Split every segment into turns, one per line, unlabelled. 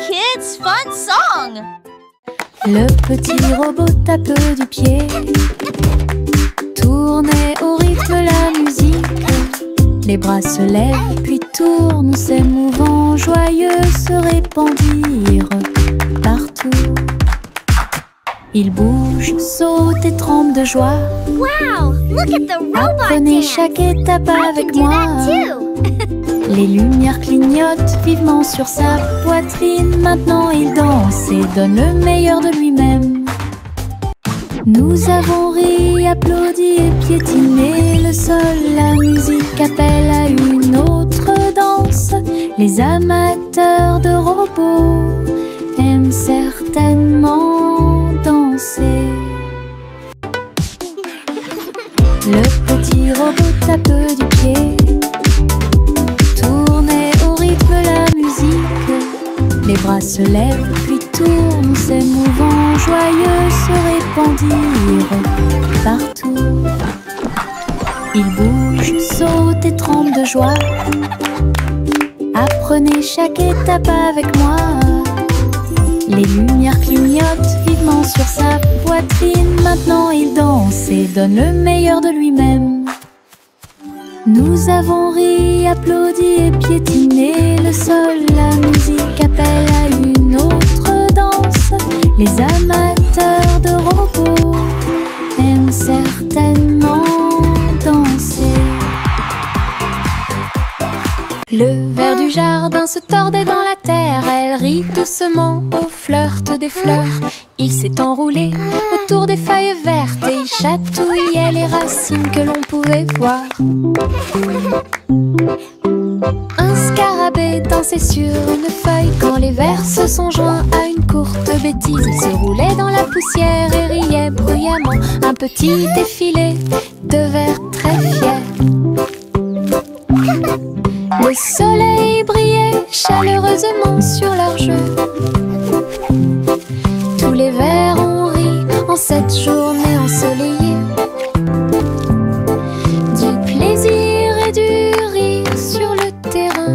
kids' fun song.
Le petit robot tape du pied, tournait au rythme la musique. Les bras se lèvent puis tournent, s'émouvant, joyeux se répandirent partout. Il bouge, saute et tremble de joie.
Wow, look at the robot
Apprenez
dance.
chaque étape
I
avec
can do
moi.
that too.
Les lumières clignotent vivement sur sa poitrine. Maintenant il danse et donne le meilleur de lui-même. Nous avons ri, applaudi et piétiné. Le sol, la musique appelle à une autre danse. Les amateurs de robots aiment certainement danser. Le petit robot tape du pied, tournait au rythme la musique. Les bras se lèvent puis tournent, s'émouvant, joyeux se répandirent partout. Il bouge, saute et tremble de joie. Apprenez chaque étape avec moi. Les lumières clignotent vivement sur sa poitrine. Maintenant il danse et donne le meilleur de lui-même. Nous avons ri, applaudi et piétiné. Le sol, la musique appelle à une autre danse. Les amateurs de robots aiment certainement danser. Le ver du jardin se tordait dans la terre. Elle rit doucement au flirt des fleurs. Il s'est enroulé autour des feuilles vertes et il chatouillait les racines que l'on pouvait voir. Un scarabée dansait sur une feuille quand les vers se sont joints à une courte bêtise. Il se roulait dans la poussière et riait bruyamment. Un petit défilé de vers très fiers. Le soleil brillait chaleureusement sur leur jeu. Tous les vers ont ri en cette journée ensoleillée. Du plaisir et du rire sur le terrain.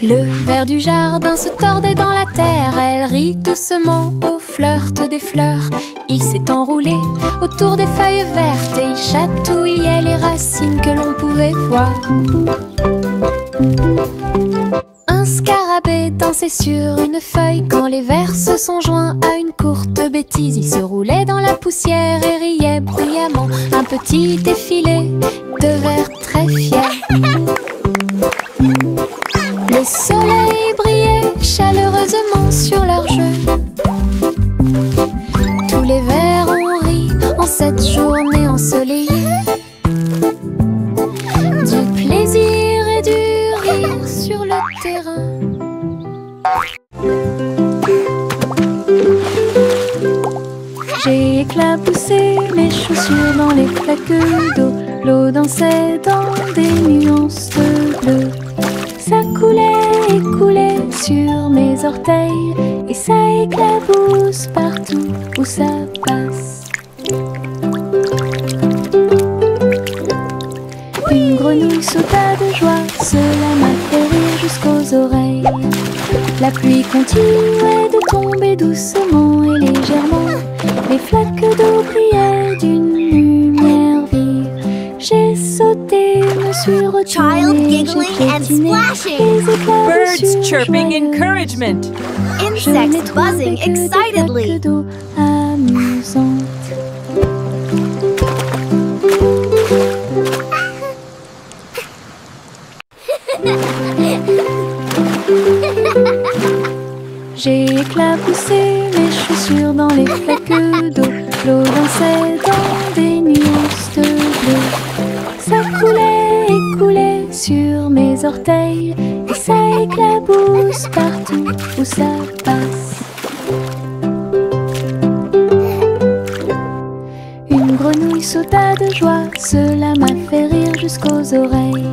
Le ver du jardin se tordait dans la terre. Elle rit doucement au flirt des fleurs. Il s'est enroulé autour des feuilles vertes et il chatouillait les racines que l'on pouvait voir. Un scarabée dansait sur une feuille quand les vers se sont joints à une courte bêtise. Il se roulait dans la poussière et riait bruyamment. Un petit défilé de vers très fiers. Le soleil brillait chaleureusement sur leur jeu. Tous les vers ont ri en cette journée ensoleillée. Du plaisir et du rire sur le terrain. J'ai éclaboussé mes chaussures dans les flaques d'eau. L'eau dansait dans des nuances de bleu. Ça coulait et coulait sur mes orteils et ça éclabousse partout où ça passe. Une grenouille sauta de joie, cela m'a fait rire jusqu'aux oreilles. La pluie continuait de tomber doucement et légèrement. Les flaques d'eau brillaient d'une lumière vive. J'ai sauté, me suis retournée,
Child giggling
j'ai
and
piétiné
splashing.
les éclaboussures
Birds chirping
joyeuses.
encouragement.
Je n'ai
Insects
trouvé
buzzing
que des
excitedly.
flaques d'eau amusantes. J'ai éclaboussé mes chaussures dans les flaques d'eau. L'eau dansait dans des nuances de bleu. Ça coulait et coulait sur mes orteils et ça éclabousse partout où ça passe. Une grenouille sauta de joie, cela m'a fait rire jusqu'aux oreilles.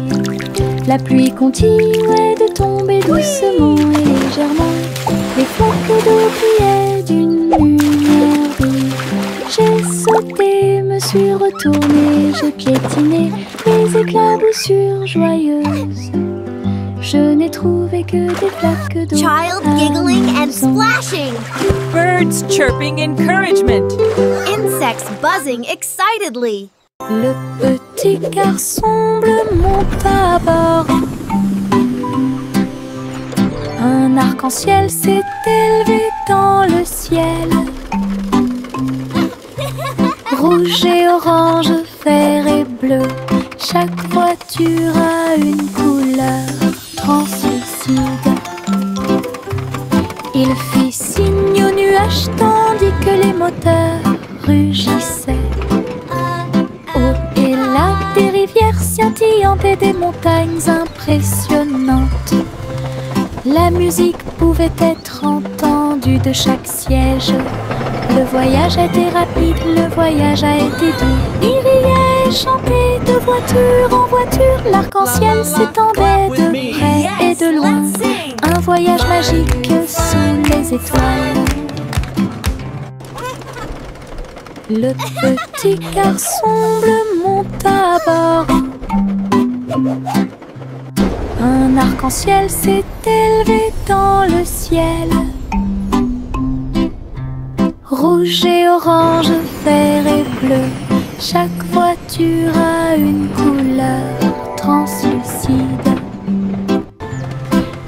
La pluie continuait de tomber doucement et légèrement. Les flaques d'eau brillaient d'une lumière vive. J'ai sauté, me suis retournée, j'ai piétiné les éclaboussures joyeuses. Je n'ai trouvé que des flaques d'eau.
Child giggling and splashing.
Birds chirping encouragement.
Insects buzzing excitedly.
Le petit garçon bleu monte à bord. Un arc-en-ciel s'est élevé dans le ciel. Rouge et orange, vert et bleu, chaque voiture a une couleur translucide. Il fit signe aux nuages tandis que les moteurs rugissaient. Au et là, des rivières scintillantes et des montagnes impressionnantes. La musique pouvait être entendue de chaque siège. Le voyage a été rapide, le voyage a été doux. Il riait et chantait de voiture en voiture. L'arc-en-ciel s'étendait de près et de loin. Un voyage magique sous les étoiles. Le petit garçon bleu monte à bord. Un arc-en-ciel s'est élevé dans le ciel. Rouge et orange, vert et bleu, chaque voiture a une couleur translucide.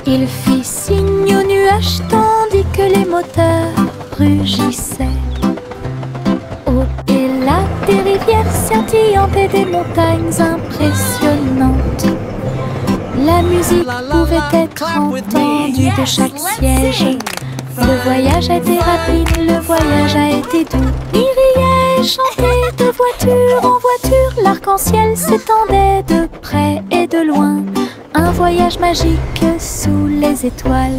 Il fit signe aux nuages tandis que les moteurs rugissaient. Au et là, des rivières scintillantes et des montagnes impressionnantes. La musique pouvait être entendue de chaque siège. Le voyage a été rapide, le voyage a été doux. Il riait et chantait de voiture en voiture. L'arc-en-ciel s'étendait de près et de loin. Un voyage magique sous les étoiles.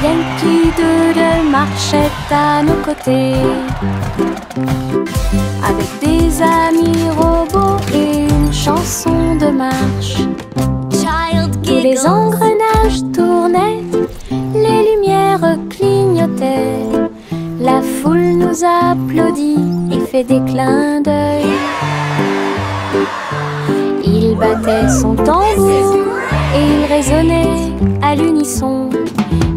Yankee Doodle marchait à nos côtés, avec des amis robots et une chanson de marche. Tous les engrenages tournaient, les lumières clignotaient. La foule nous applaudit et fait des clins d'œil. Il battait son tambour et il résonnait à l'unisson.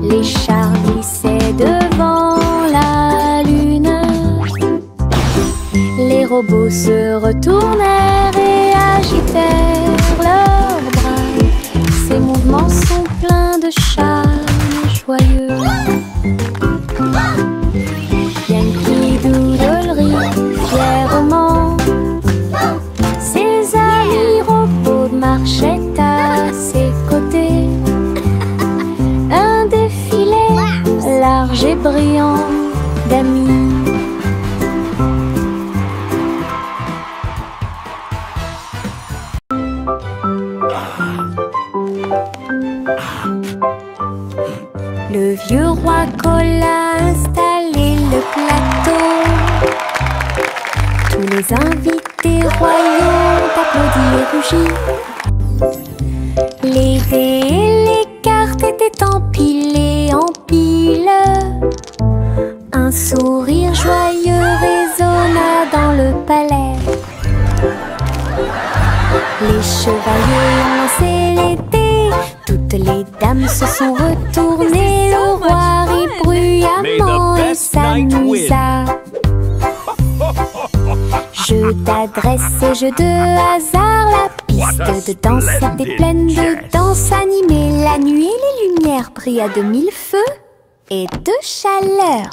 Les chars glissaient devant la lune. Les robots se retournèrent et agitèrent leurs bras. Ces mouvements sont pleins de charme joyeux. Yankee Doodle rit fièrement. Ses amis robots marchaient à ses côtés. Un défilé large et brillant d'amis. Le vieux roi Cole a installé le plateau. Tous les invités royaux ont applaudi et rugi. Les dés et les cartes étaient empilés en piles. Un sourire joyeux résonna dans le palais. Les chevaliers ont lancé les dés. Toutes les dames se sont retournées. Le roi rit bruyamment et s'amusa. Jeu d'adresse et jeu de hasard. La piste de danse était pleine de danse animée. La nuit et les lumières brillaient de mille feux et de chaleur.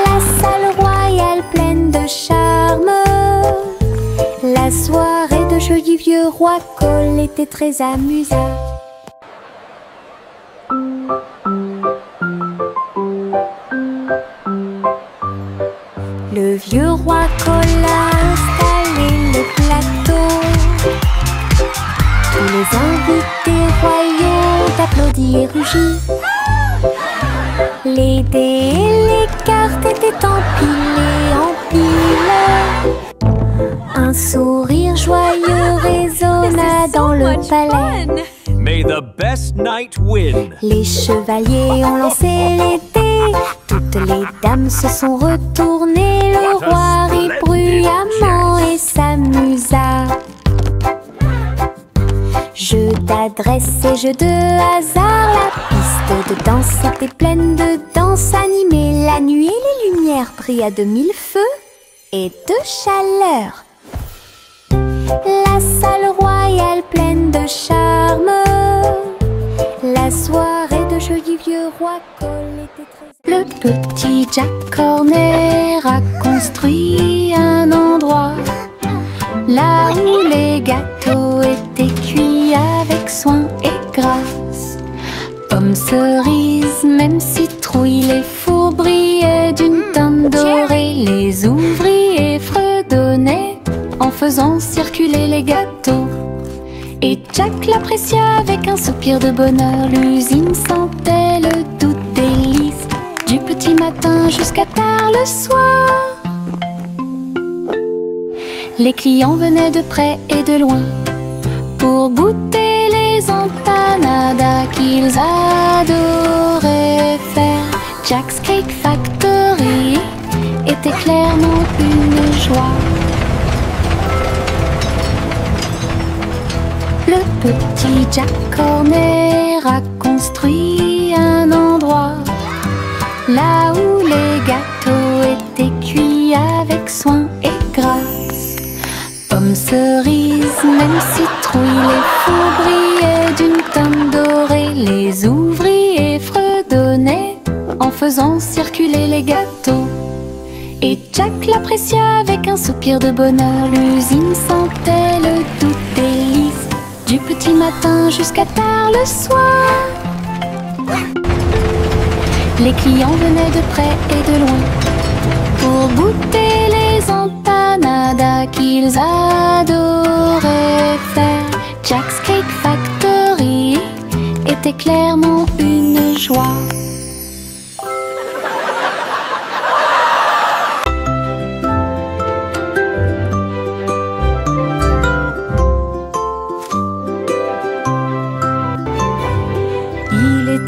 La salle royale pleine de charme. La soirée de jeu du vieux roi Cole était très amusante. Le vieux roi Cole a installé le plateau. Tous les invités royaux ont applaudi et rugi. Les dés et les cartes étaient empilés en piles. Un sourire joyeux résonna dans le palais.
May the best knight win.
Les chevaliers ont lancé les dés. Toutes les dames se sont retournées, le roi rit bruyamment et s'amusa. Jeu d'adresse et jeu de hasard, la piste de danse était pleine de danse animée. La nuit, les lumières brillaient de mille feux et de chaleur. La salle royale pleine de charme, la soirée de jeu du vieux roi Cole était très... Le petit Jack Horner a construit un endroit là où les gâteaux étaient cuits avec soin et grâce. Pommes, cerises, même citrouilles, les fours brillaient d'une teinte dorée. Les ouvriers fredonnaient en faisant circuler les gâteaux. Et Jack l'apprécia avec un soupir de bonheur. L'usine sentait le doux délice du petit matin jusqu'à tard le soir. Les clients venaient de près et de loin pour goûter les empanadas qu'ils adoraient faire. Jack's Cake Factory était clairement une joie. Le petit Jack Horner a construit un endroit là où les gâteaux étaient cuits avec soin et grâce. Pommes, cerises, même citrouilles, les fours brillaient d'une teinte dorée. Les ouvriers fredonnaient en faisant circuler les gâteaux. Et Jack l'apprécia avec un soupir de bonheur. L'usine sentait le doux délice du petit matin jusqu'à tard le soir. Les clients venaient de près et de loin pour goûter les empanadas qu'ils adoraient faire. Jack's Cake Factory était clairement une joie.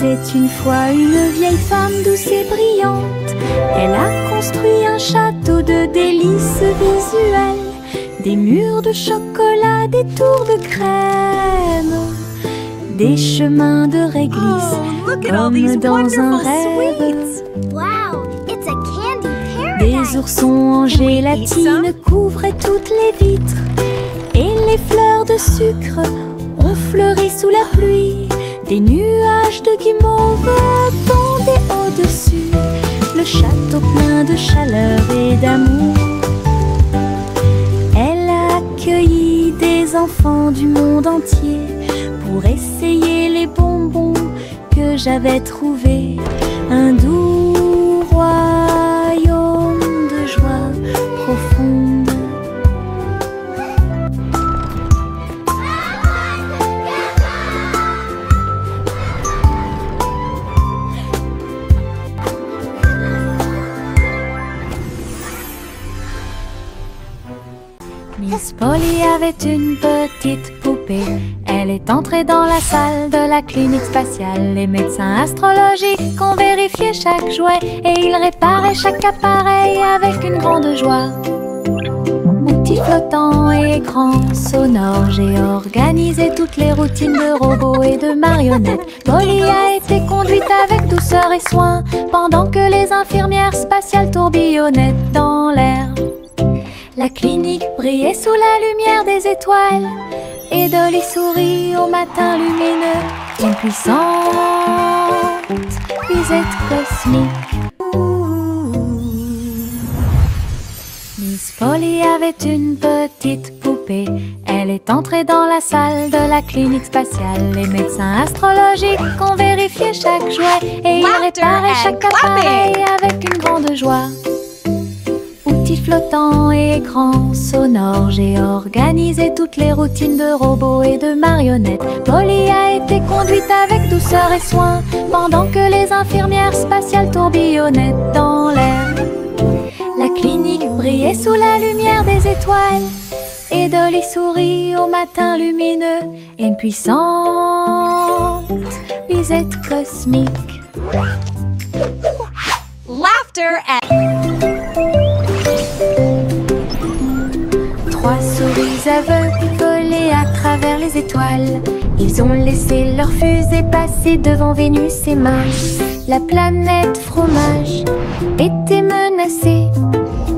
C'était une fois une vieille femme douce et brillante. Elle a construit un château de délices visuelles, des murs de chocolat, des tours de crème, des chemins de réglisse comme dans un rêve.
Wow, it's a candy
Des
paradise.
oursons en gélatine couvraient toutes les vitres, et les fleurs de sucre ont fleuri sous la pluie. Des nuages de guimauve tombaient au-dessus, le château plein de chaleur et d'amour. Elle a accueilli des enfants du monde entier pour essayer les bonbons que j'avais trouvés. Un doux royaume de joie profonde. Miss Polly avait une petite poupée. Elle est entrée dans la salle de la clinique spatiale. Les médecins astrologiques ont vérifié chaque jouet et ils réparaient chaque appareil avec une grande joie. Outils flottants et écrans sonores, j'ai organisé toutes les routines de robots et de marionnettes. Polly a été conduite avec douceur et soin pendant que les infirmières spatiales tourbillonnaient dans l'air. La clinique brillait sous la lumière des étoiles et Dolly sourit au matin lumineux. Une puissante visite cosmique. Miss Polly avait une petite poupée. Elle est entrée dans la salle de la clinique spatiale. Les médecins astrologiques ont vérifié chaque jouet et ils réparaient chaque appareil avec une grande joie. Outils flottants et écrans sonores, j'ai organisé toutes les routines de robots et de marionnettes. Polly a été conduite avec douceur et soin pendant que les infirmières spatiales tourbillonnaient dans l'air. La clinique brillait sous la lumière des étoiles et Dolly sourit au matin lumineux. Une puissante visite cosmique.
Laughter laughter and...
3 souris aveugles volaient à travers les étoiles. Ils ont laissé leur fusée passer devant Vénus et Mars. La planète fromage était menacée.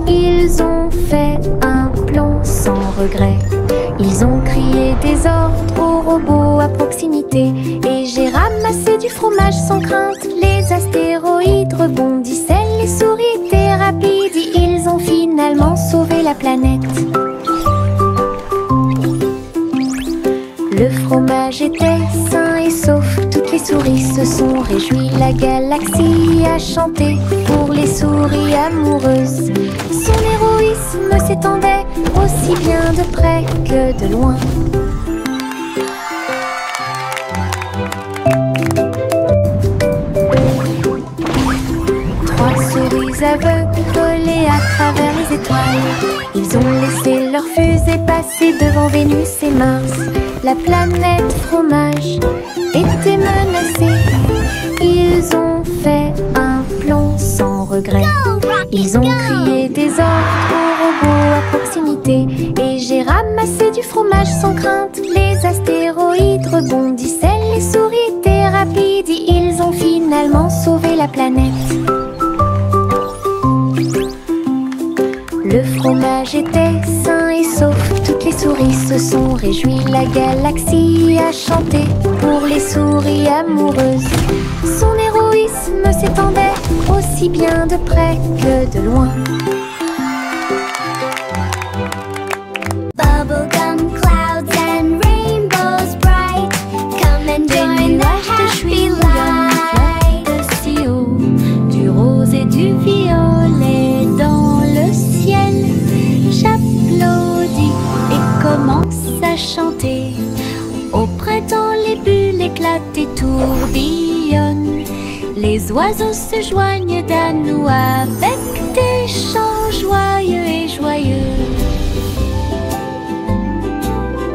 Ils ont fait un plan sans regret. Ils ont crié des ordres aux robots à proximité. Et j'ai ramassé du fromage sans crainte. Les astéroïdes rebondissaient, les souris étaient rapides. Ils ont finalement sauvé la planète. Le fromage était sain et sauf. Toutes les souris se sont réjouies. La galaxie a chanté pour les souris amoureuses. Son héroïsme s'étendait aussi bien de près que de loin. Trois souris aveugles volaient à travers les étoiles. Ils ont laissé leur fusée passer devant Vénus et Mars. La planète fromage était menacée. Ils ont fait un plan sans regret. Ils ont crié des ordres aux robots à proximité. Et j'ai ramassé du fromage sans crainte. Les astéroïdes rebondissaient, les souris étaient rapides. Ils ont finalement sauvé la planète. Le fromage était sain et sauf. Toutes les souris se sont réjouies. La galaxie a chanté pour les souris amoureuses. Son héroïsme s'étendait aussi bien de près que de loin.
Bubblegum clouds and rainbows bright. Come and join the happy light.
Si haut, du rose et du violet dans le ciel. J'applaudis et commence à chanter. Au printemps, les bulles éclatent et tourbillonnent. Les oiseaux se joignent à nous avec des chants joyeux et joyeux.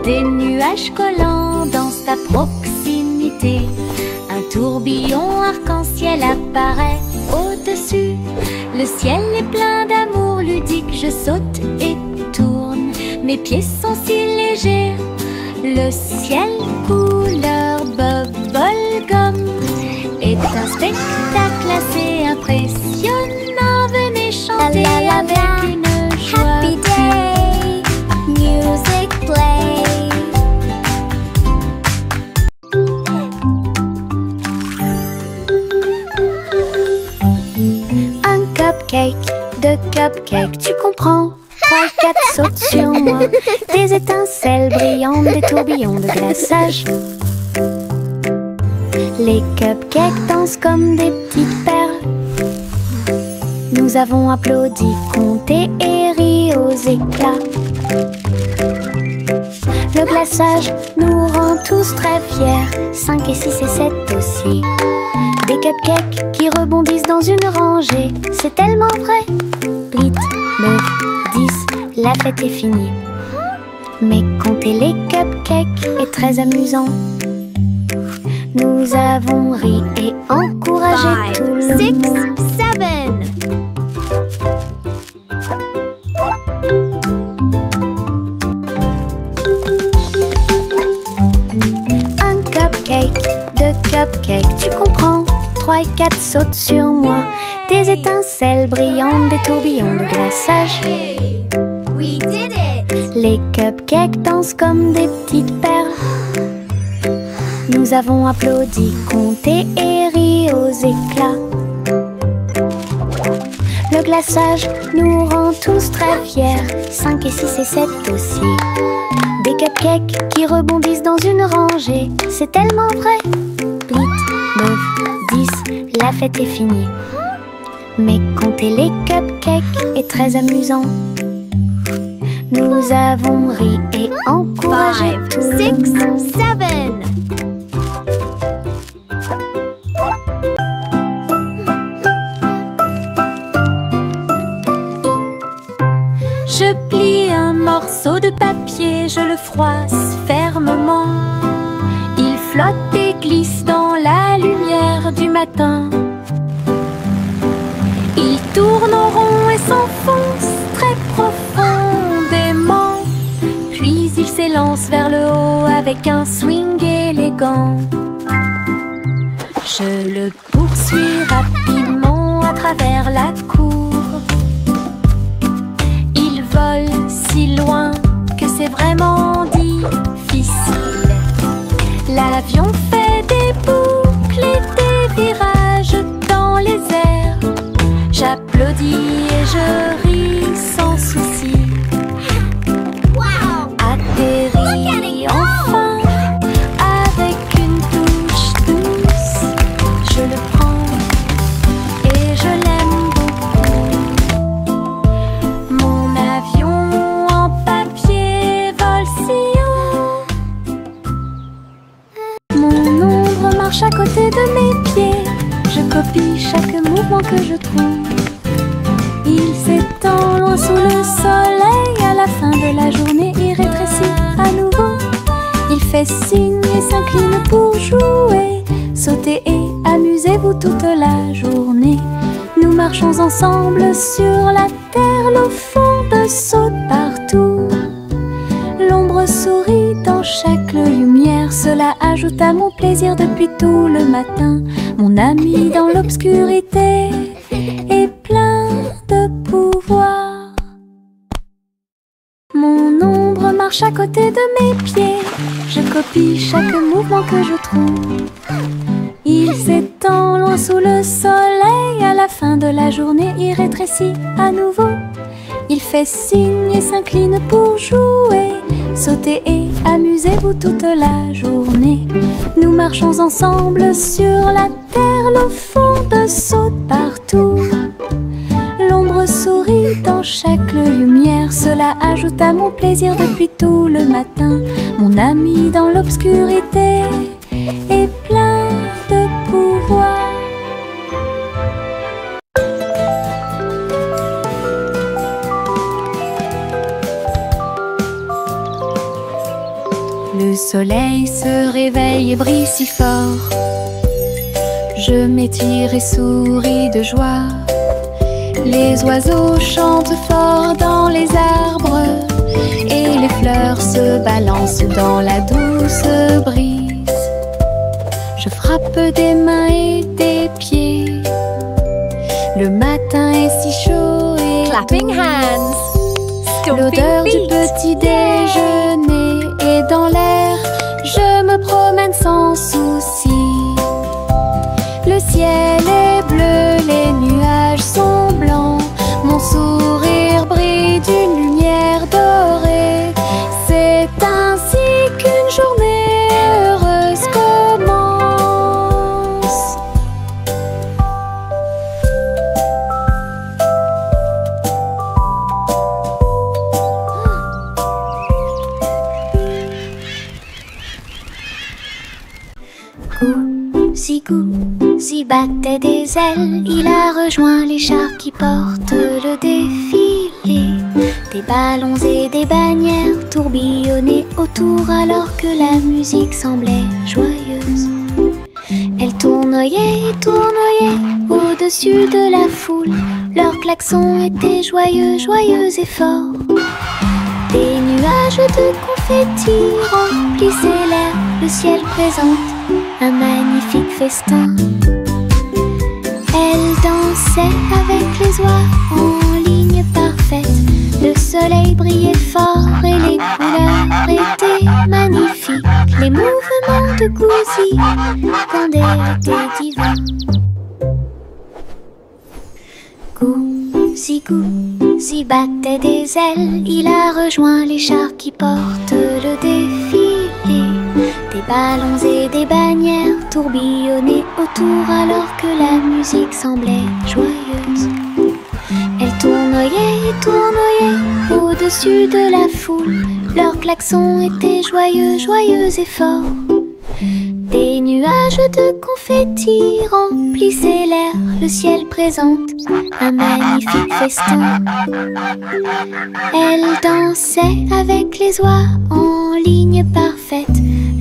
Des nuages collants dansent à proximité. Un tourbillon arc-en-ciel apparaît au-dessus. Le ciel est plein d'amour ludique. Je saute et tourne. Mes pieds sont si légers. Le ciel couleur bubblegum est un spectacle assez impressionnant. Venez chanter avec une joie.
Happy day, music play.
Un cupcake, 2 cupcakes, tu comprends? 3, 4 sautent sur moi. Des étincelles brillantes, des tourbillons de glaçage. Les cupcakes dansent comme des petites perles. Nous avons applaudi, compté et ri aux éclats. Le glaçage nous rend tous très fiers. 5 et 6 et 7 aussi. Des cupcakes qui rebondissent dans une rangée. C'est tellement vrai. 8, 9, 10, la fête est finie. Mais compter les cupcakes est très amusant. Nous avons ri et encouragé tout le
6,
monde.
7.
Un cupcake, 2 cupcakes, tu comprends? 3 et 4 sautent sur moi. Des étincelles brillantes, des tourbillons de glaçage.
Hey, we did it.
Les cupcakes dansent comme des petites perles. Nous avons applaudi, compté et ri aux éclats. Le glaçage nous rend tous très fiers. 5 et 6 et 7 aussi. Des cupcakes qui rebondissent dans une rangée. C'est tellement vrai. 8, 9, 10, la fête est finie. Mais compter les cupcakes est très amusant. Nous avons ri et encouragé
5,
tout le
6,
monde.
7.
Je plie un morceau de papier, je le froisse fermement. Il flotte et glisse dans la lumière du matin. Il tourne en rond et s'enfonce très profondément. Puis il s'élance vers le haut avec un swing élégant. Je le poursuis rapidement à travers la cour. Il vole si loin que c'est vraiment difficile. L'avion fait des boucles et des virages dans les airs. J'applaudis et je ris sans souci. Atterri enfin avec une touche douce. Je le prends et je l'aime beaucoup. Mon avion en papier vole si haut. Mon ombre marche à côté de mes pieds. Je copie chaque mouvement que je trouve. Il s'étend loin sous le soleil. À la fin de la journée, il rétrécit à nouveau. Il fait signe et s'incline pour jouer. Sautez et amusez-vous toute la journée. Nous marchons ensemble sur la terre. L'eau fonde, saute partout. L'ombre sourit dans chaque lumière. Cela ajoute à mon plaisir depuis tout le matin. Mon ami dans l'obscurité est plein de pouvoir. Mon ombre marche à côté de mes pieds. Je copie chaque mouvement que je trouve. Il s'étend loin sous le soleil. À la fin de la journée, il rétrécit à nouveau. Il fait signe et s'incline pour jouer. Sautez et amusez-vous toute la journée. Nous marchons ensemble sur la terre. L'eau fonde, saute partout. L'ombre sourit dans chaque lumière. Cela ajoute à mon plaisir depuis tout le matin. Mon ami dans l'obscurité est plein de pouvoir. Le soleil se réveille et brille si fort. Je m'étire et souris de joie. Les oiseaux chantent fort dans les arbres et les fleurs se balancent dans la douce brise. Je frappe des mains et des pieds. Le matin est si chaud et
Clapping hands.
l'odeur
Stomping
du
feet.
petit déjeuner est dans l'air. Je me promène sans souci. Le ciel est bleu, les nuages sont blancs. Mon sourire brille d'une lumière dorée. C'est ainsi qu'une journée heureuse commence. Gousi battait des ailes. Il a rejoint les chars qui portent le défilé. Des ballons et des bannières tourbillonnaient autour alors que la musique semblait joyeuse. Elle tournoyait et tournoyait au-dessus de la foule. Leurs klaxons étaient joyeux, joyeux et forts. Des nuages de confettis remplissaient l'air. Le ciel présente un magnifique festin. Elle dansait avec les oies en ligne parfaite. Le soleil brillait fort et les couleurs étaient magnifiques. Les mouvements de Gousi quand elle était divin. Gousi battait des ailes. Il a rejoint les chars qui portent le défilé. Des ballons et des bannières tourbillonnaient autour alors que la musique semblait joyeuse. Elle tournoyait et tournoyait au-dessus de la foule. Leurs klaxons étaient joyeux, joyeux et forts. Des nuages de confettis remplissaient l'air. Le ciel présente un magnifique festin. Elle dansait avec les oies en ligne parfaite.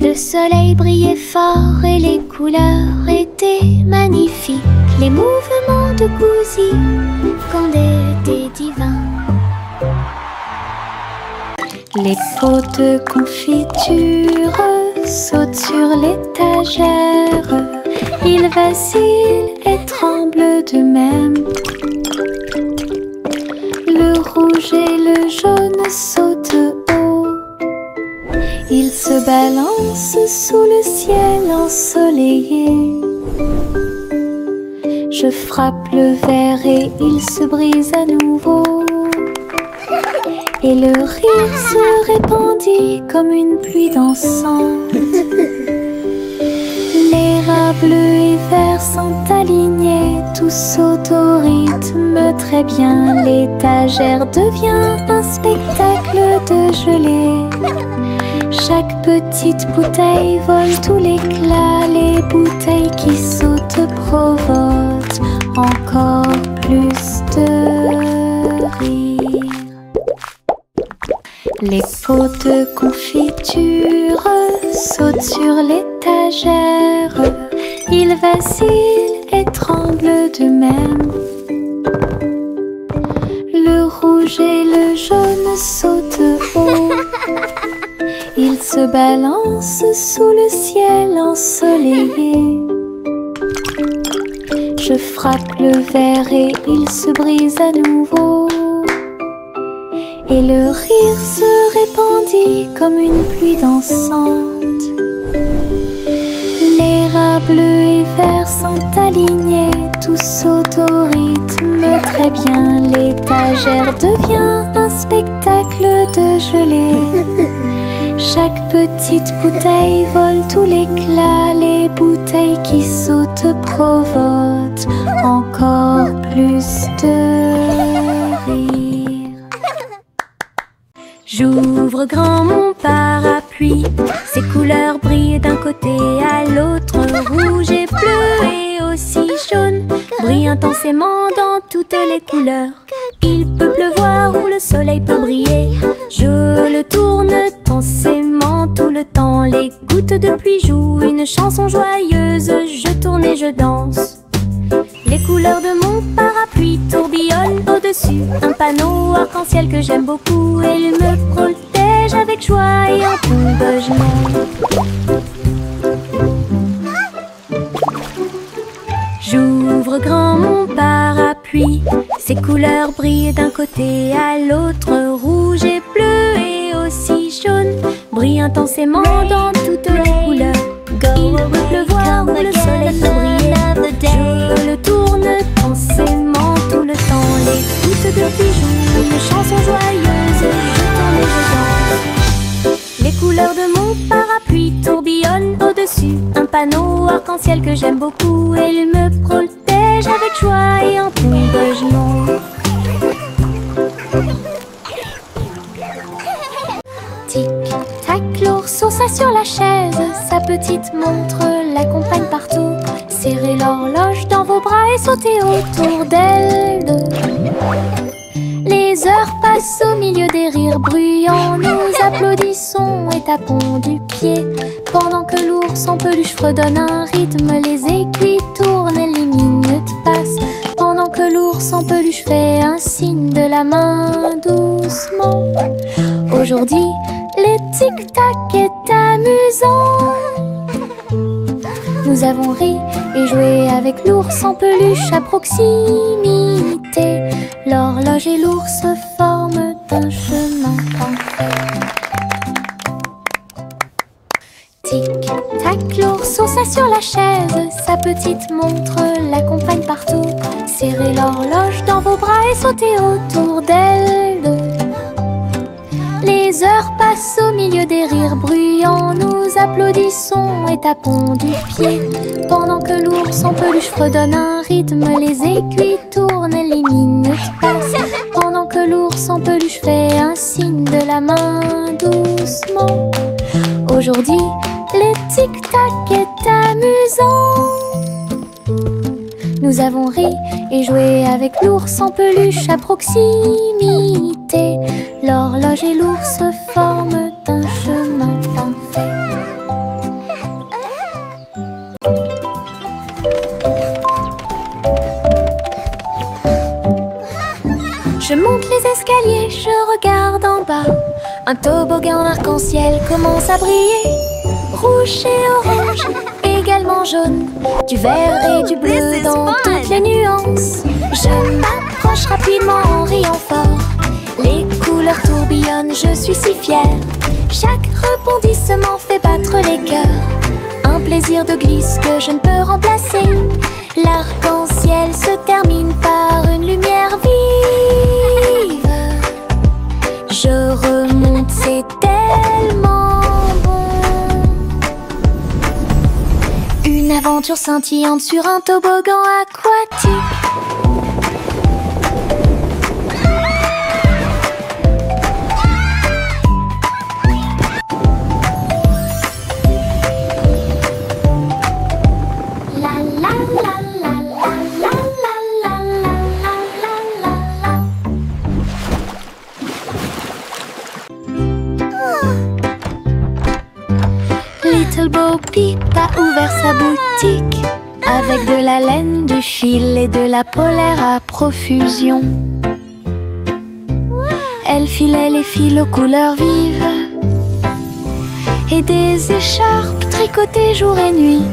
Le
soleil brillait fort et les couleurs étaient magnifiques. Les mouvements de Gouzi, Condé étaient divins.
Les pots de confiture sautent sur l'étagère. Ils vacillent et tremblent d'eux-mêmes. Le rouge et le jaune sautent haut. Ils se balancent sous le ciel ensoleillé. Je frappe le verre et il se brise à nouveau. Et le rire se répandit comme une pluie dansante. Les rats bleus et verts sont alignés, tous sautent au rythme très bien. L'étagère devient un spectacle de gelée. Chaque petite bouteille vole tout l'éclat. Les bouteilles qui sautent provoquent encore plus de rire. Les pots de confiture sautent sur l'étagère. Ils vacillent et tremblent d'eux-mêmes. Le rouge et le jaune sautent haut. Ils se balancent sous le ciel ensoleillé. Je frappe le verre et il se brise à nouveau. Et le rire se répandit comme une pluie dansante. Les rats bleus et verts sont alignés, tous sautent au rythme très bien. L'étagère devient un spectacle de gelée. Chaque petite bouteille vole tout l'éclat. Les bouteilles qui sautent provoquent encore plus de rire.
J'ouvre grand mon parapluie, ses couleurs brillent d'un côté à l'autre. Rouge et bleu et aussi jaune brillent intensément dans toutes les couleurs. Il peut pleuvoir ou le soleil peut briller. Je le tourne intensément tout le temps. Les gouttes de pluie jouent une chanson joyeuse. Je tourne et je danse. Les couleurs de mon parapluie tourbillonnent au-dessus. Un panneau arc-en-ciel que j'aime beaucoup. Et il me protège avec joie et encouragement. J'ouvre grand mon parapluie, ses couleurs brillent d'un côté à l'autre. Rouge et bleu et aussi jaune brillent intensément dans toutes les couleurs. Il peut pleuvoir ou le soleil peut briller. Je le tourne intensément tout le temps. Les gouttes de pluie jouent une chanson joyeuse. Je tourne et je danse. Les couleurs de mon parapluie tourbillonnent au-dessus. Un panneau arc-en-ciel que j'aime beaucoup. Et il me protège avec joie et encouragement.
Tic-tac, l'ours sauta sur la chaise. Sa petite montre l'accompagne partout. Serrez l'horloge dans vos bras et sautez autour d'elle. Les heures passent au milieu des rires bruyants. Nous applaudissons et tapons du pied. Pendant que l'ours en peluche fredonne un rythme, les aiguilles tournent et les minutes passent. Pendant que l'ours en peluche fait un signe de la main doucement. Aujourd'hui, le tic-tac est amusant. Nous avons ri et joué avec l'ours en peluche à proximité. L'horloge et l'ours forment un chemin parfait. Tic-tac, l'ours sauta sur la chaise. Sa petite montre l'accompagne partout. Serrez l'horloge dans vos bras et sautez autour d'elle. Les heures passent au milieu des rires bruyants. Nous applaudissons et tapons du pied. Pendant que l'ours en peluche fredonne un rythme, les aiguilles tournent et les minutes passent. Pendant que l'ours en peluche fait un signe de la main doucement. Aujourd'hui, le tic-tac est amusant. Nous avons ri et joué avec l'ours en peluche à proximité. L'horloge et l'ours forment un chemin parfait.
les escaliers, je regarde en bas. Un toboggan arc-en-ciel commence à briller. Rouge et orange, également jaune. Du vert et du bleu dans toutes les nuances. Je m'approche rapidement en riant fort. Les couleurs tourbillonnent, je suis si fière. Chaque rebondissement fait battre les cœurs. Un plaisir de glisse que je ne peux remplacer. L'arc-en-ciel se termine par une lumière vive. Je remonte, c'est tellement bon. Une aventure scintillante sur un toboggan aquatique. Little Bo Peep a ouvert sa boutique avec de la laine, du fil et de la polaire à profusion. Elle filait les fils aux couleurs vives et des écharpes tricotées jour et nuit.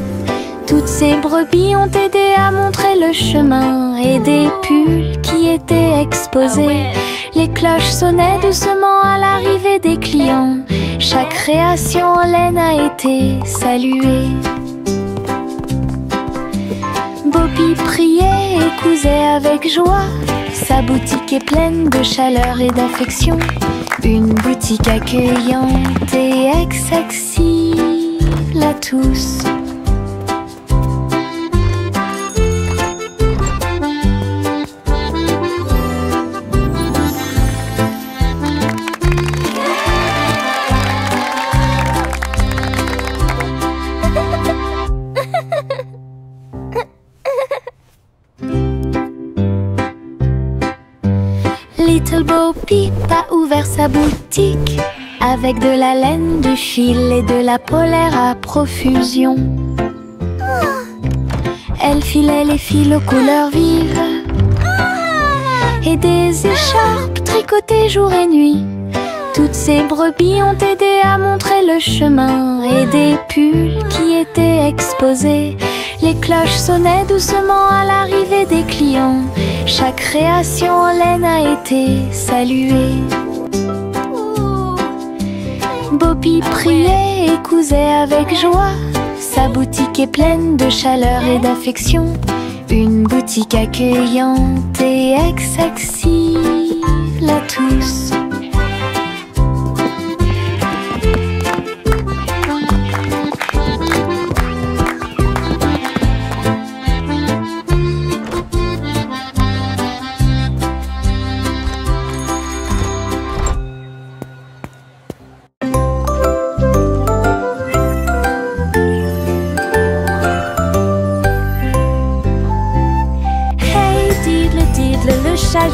Toutes ces brebis ont aidé à montrer le chemin et des pulls qui étaient exposés. Les cloches sonnaient doucement à l'arrivée des clients. Chaque création en laine a été saluée. Bobby priait et cousait avec joie. Sa boutique est pleine de chaleur et d'affection. Une boutique accueillante et accessible à tous. Little Bo Peep a ouvert sa boutique avec de la laine, du fil et de la polaire à profusion. Elle filait les fils aux couleurs vives et des écharpes tricotées jour et nuit. Toutes ces brebis ont aidé à montrer le chemin et des pulls qui étaient exposés. Les cloches sonnaient doucement à l'arrivée des clients. Chaque création en laine a été saluée. Bobby priait et cousait avec joie. Sa boutique est pleine de chaleur et d'affection. Une boutique accueillante et accessible à tous.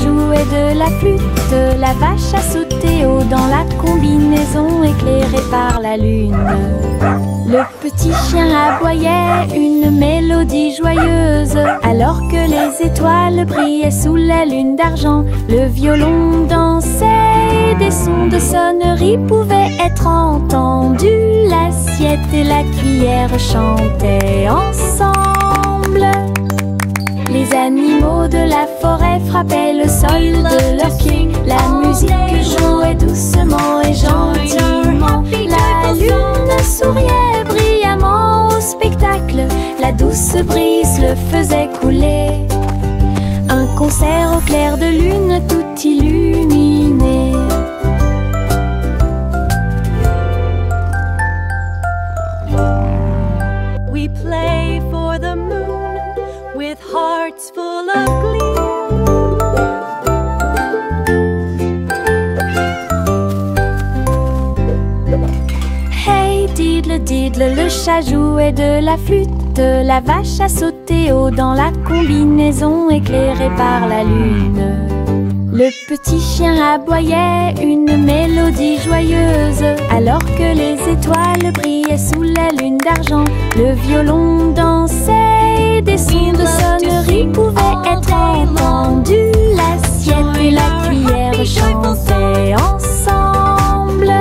Jouait de la flûte, la vache a sauté haut dans la combinaison éclairée par la lune. Le petit chien aboyait une mélodie joyeuse alors que les étoiles brillaient sous la lune d'argent. Le violon dansait et des sons de sonnerie pouvaient être entendus. L'assiette et la cuillère chantaient ensemble. Les animaux de la forêt frappaient le sol de leur pied. La musique jouait doucement et gentiment. La lune souriait brillamment au spectacle. La douce brise le faisait couler. Un concert au clair de lune tout illuminé.
We play for the moon with hearts full of glee.
Hey diddle diddle, le chat jouait de la flûte. La vache a sauté haut dans la combinaison éclairée par la lune. Le petit chien aboyait une mélodie joyeuse alors que les étoiles brillaient sous la lune d'argent. Le violon dansait et des sons de sonnerie pouvaient être entendus. La l'assiette et la cuillère chantaient ensemble.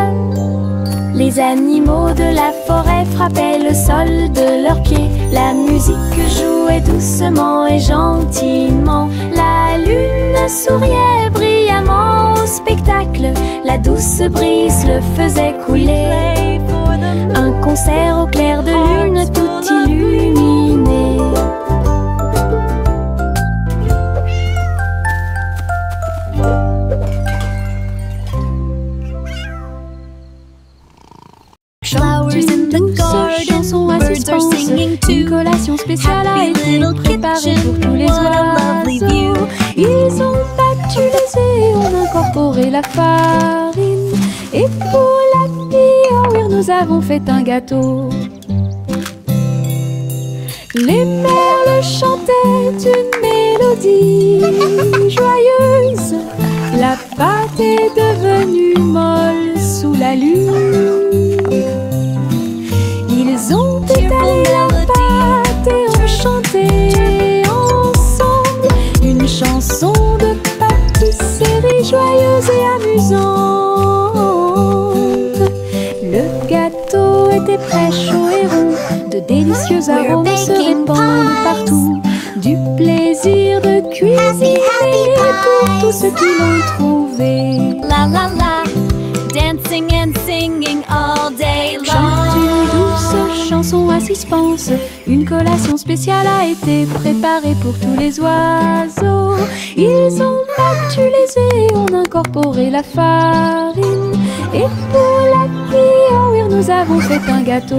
Les animaux de la forêt frappaient le sol de leurs pieds. La musique jouait doucement et gentiment. La lune souriait brillamment au spectacle. La douce brise le faisait couler. Un concert au clair de lune tout illuminé.
Flowers in the garden, birds are singing too.
Une collation spéciale a été préparée pour tous les oiseaux. Ils ont battu les œufs et ont incorporé la farine. Et pour la Piauir, nous avons fait un gâteau. Les merles chantaient une mélodie joyeuse. La pâte est devenue molle sous la lune. Ils ont étalé la pâte et ont chanté ensemble une chanson de pâtisserie joyeuse et amusante. Le gâteau était prêt, chaud et rond. De délicieux arômes se répandent partout. Du plaisir de cuisiner pour tous ceux qui l'ont trouvé.
La la la, dancing and singing all day long.
Chante une douce chanson à suspense. Une collation spéciale a été préparée pour tous les oiseaux. Ils ont battu les œufs et ont incorporé la farine. Et pour la Piauir, nous avons fait un gâteau.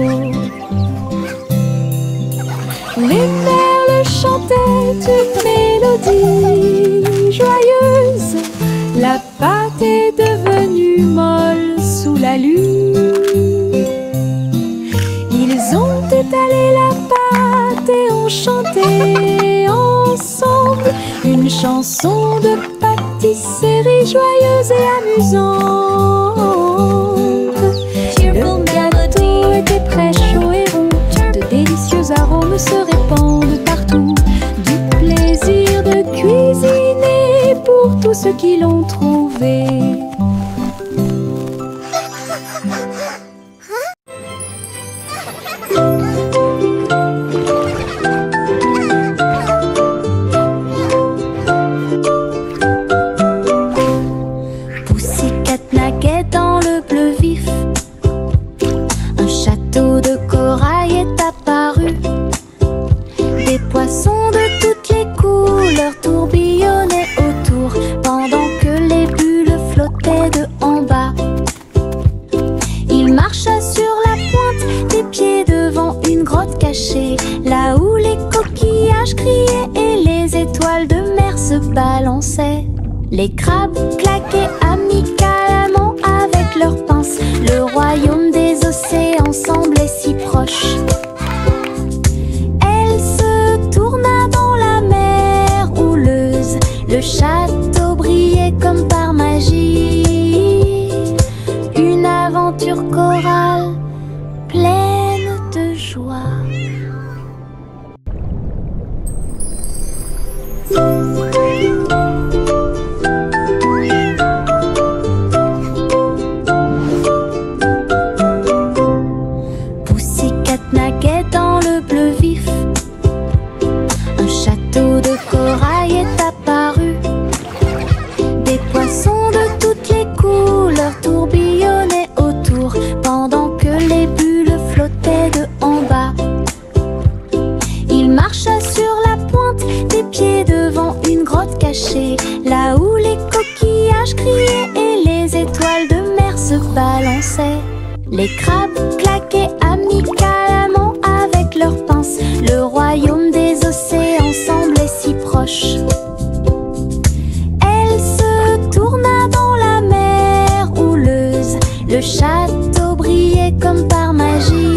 Les merles chantaient une mélodie joyeuse. La pâte est devenue molle sous la lune. Ils ont étalé la pâte et ont chanté ensemble une chanson de pâtisserie joyeuse et amusante. Le gâteau était prêt, chaud et rond. De délicieux arômes se répandent partout. Du plaisir de cuisiner pour tous ceux qui l'ont trouvé. Pussycat naquait dans le bleu vif. Un château de corail est apparu. Des poissons de toutes les couleurs tourbillonnaient autour, pendant que les bulles flottaient de en bas. Il marcha sur la pointe des pieds devant une grotte cachée, là où les coquillages criaient et les étoiles de mer se balançaient. Les crabes claquaient amicalement avec leurs pinces. Le royaume des océans semblait si proche. Elle se tourna dans la mer houleuse. Le château brillait comme par magie. Une aventure chorale pleine de joie. Pussycat naquait dans le bleu vif. Un château de corail est apparu. Des poissons de toutes les couleurs tourbillonnaient autour, pendant que les bulles flottaient de en bas. Il marcha sur la pointe des pieds devant une grotte cachée, là où les coquillages criaient et les étoiles de mer se balançaient. Les crabes claquaient amicalement avec leurs pinces. Le royaume des océans semblait si proche. Elle se tourna dans la mer houleuse. Le château brillait comme par magie.